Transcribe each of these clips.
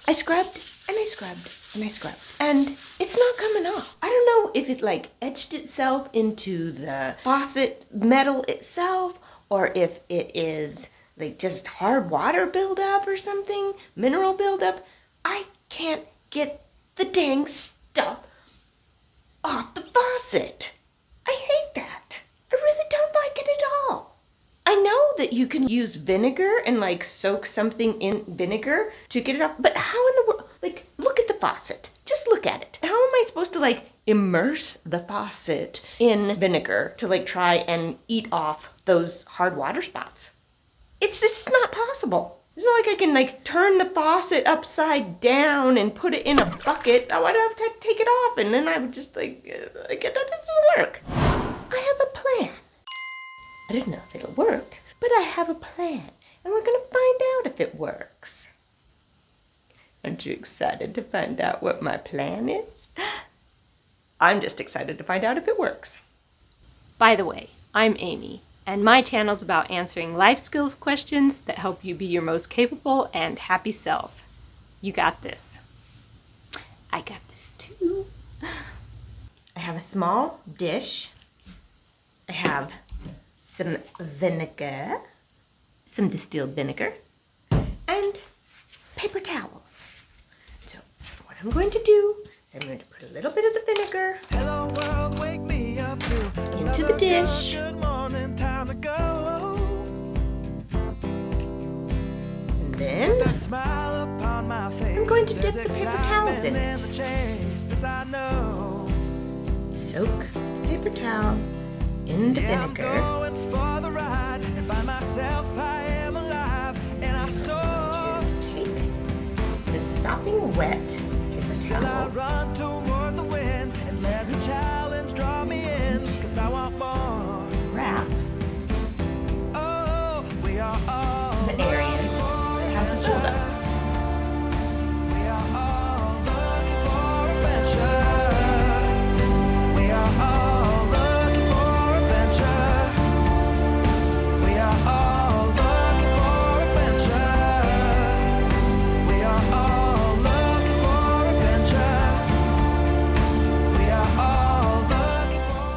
I scrubbed and I scrubbed and I scrubbed, and it's not coming off. I don't know if it like etched itself into the faucet metal itself, or if it is like just hard water buildup or something, mineral buildup. I can't get the dang stuff off the faucet. I hate that. I really don't like it at all. I know that you can use vinegar and like soak something in vinegar to get it off, but how in the world? Like, look at the faucet. Just look at it. How am I supposed to like immerse the faucet in vinegar to like try and eat off those hard water spots? It's just not possible. It's not like I can like turn the faucet upside down and put it in a bucket. I would have to take it off, and then I would just like that doesn't work. I have a plan. I don't know if it'll work, but I have a plan, and we're gonna find out if it works. Aren't you excited to find out what my plan is? I'm just excited to find out if it works. By the way, I'm Amy, and my channel's about answering life skills questions that help you be your most capable and happy self. You got this. I got this too. I have a small dish. I have some vinegar, some distilled vinegar, and paper towels. So what I'm going to do is I'm going to put a little bit of the vinegar into the dish. And then I'm going to dip the paper towels in it. Soak the paper towel in the vinegar. To take the sopping wet paper towel. Wrap the areas that have the buildup.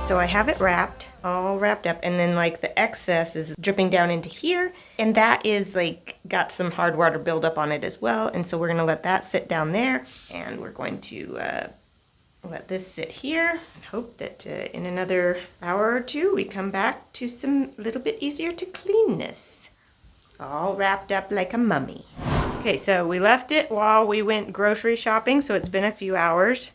So I have it wrapped, all wrapped up, and then like the excess is dripping down into here, and that is like got some hard water buildup on it as well, and so we're gonna let that sit down there, and we're going to let this sit here and hope that in another hour or two we come back to some little bit easier to cleanness. All wrapped up like a mummy. Okay, so we left it while we went grocery shopping, so it's been a few hours.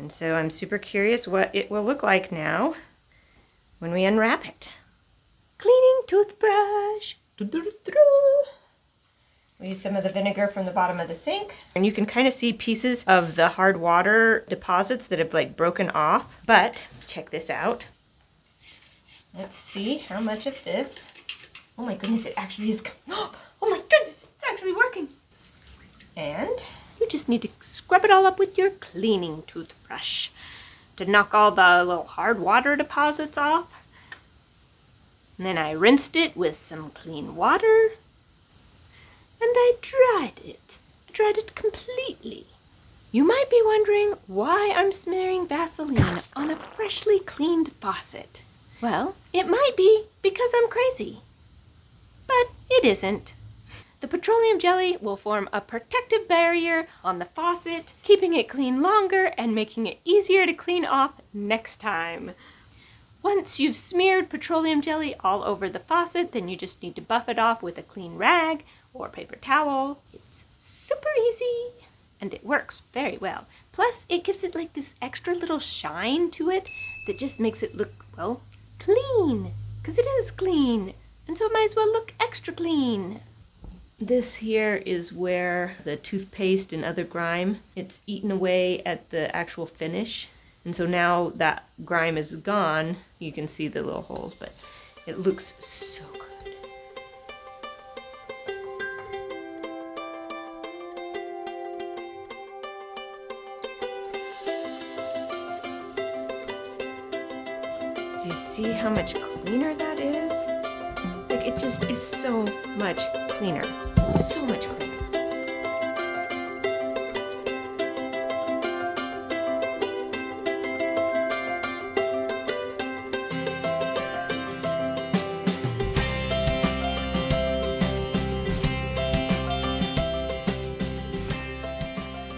And so I'm super curious what it will look like now when we unwrap it. Cleaning toothbrush. We use some of the vinegar from the bottom of the sink. And you can kind of see pieces of the hard water deposits that have like broken off. But check this out. Let's see how much of this. Oh my goodness, it actually is. Oh my goodness, it's actually working. And you just need to scrub it all up with your cleaning toothbrush to knock all the little hard water deposits off. And then I rinsed it with some clean water. And I dried it. I dried it completely. You might be wondering why I'm smearing Vaseline on a freshly cleaned faucet. Well, it might be because I'm crazy. But it isn't. The petroleum jelly will form a protective barrier on the faucet, keeping it clean longer and making it easier to clean off next time. Once you've smeared petroleum jelly all over the faucet, then you just need to buff it off with a clean rag or paper towel. It's super easy and it works very well. Plus, it gives it like this extra little shine to it that just makes it look, well, clean. Because it is clean. And so it might as well look extra clean. This here is where the toothpaste and other grime, it's eaten away at the actual finish. And so now that grime is gone, you can see the little holes, but it looks so good. Do you see how much cleaner that is? Like it just is so much cleaner. So much cleaner.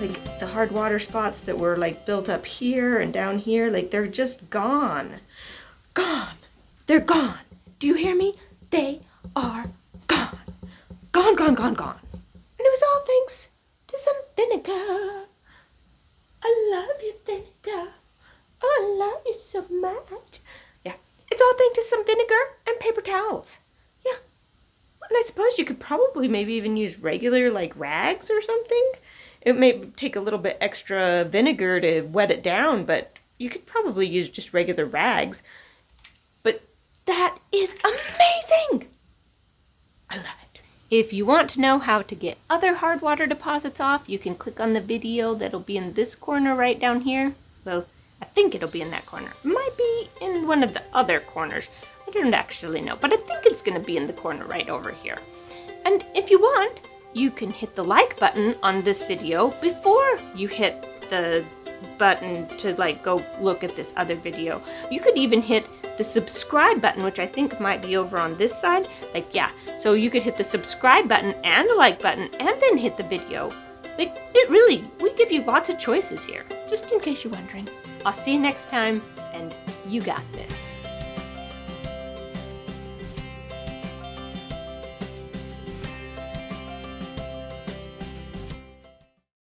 like the hard water spots that were like built up here and down here, like they're just gone. Gone. They're gone. Do you hear me? They are gone. Gone, gone, gone, gone. And it was all thanks to some vinegar. I love you, vinegar. Oh, I love you so much. Yeah, it's all thanks to some vinegar and paper towels. Yeah. And I suppose you could probably maybe even use regular like rags or something. It may take a little bit extra vinegar to wet it down, but you could probably use just regular rags. But that is amazing! I love it. If you want to know how to get other hard water deposits off, you can click on the video that'll be in this corner right down here. Well, I think it'll be in that corner. It might be in one of the other corners. I don't actually know, but I think it's going to be in the corner right over here. And if you want, you can hit the like button on this video before you hit the button to like go look at this other video. You could even hit the subscribe button, which I think might be over on this side. Like, yeah, so you could hit the subscribe button and the like button and then hit the video. Like, we give you lots of choices here, just in case you're wondering. I'll see you next time, and you got this.